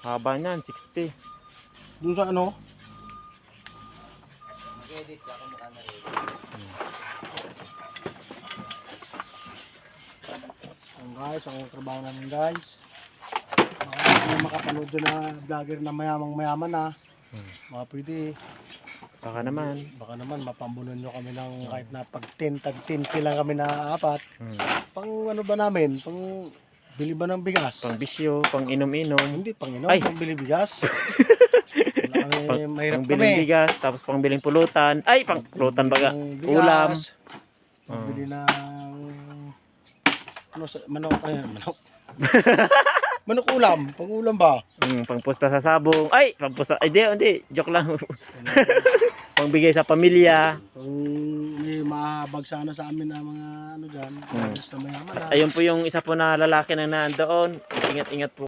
Haba niyan, 60. Doon sa ano? Mag-edit ka kung mukha na rin. Ang guys, ang trabaho namin guys. Mga makapanood dyan na vlogger na mayamang-mayaman na. Mga pwede. Baka naman. Baka naman mapambunan nyo kami ng kahit na pag 10 lang kami na apat. Pang ano ba namin? Pang bili ba ng bigas? Pang bisyo, pang inom-inom. Hindi, pang inom. Ay! Pang bili bigas. Wala kami, mahirap Pang biling kami. bigas, tapos pang biling pulutan. Ay, pang pulutan baga. Ng Ulam. bigas, Pambili ng ano, manok, manok. Manok ulam, pang ulam ba? Pang pusta sa sabong. Ay, pang pusta. Ay, hindi. Joke lang. Pang bigay sa pamilya. Pang may mahabag sana sa amin na mga ano dyan. Na mayaman na. Ayun po yung isa po na lalaki na nandoon. Ingat-ingat po.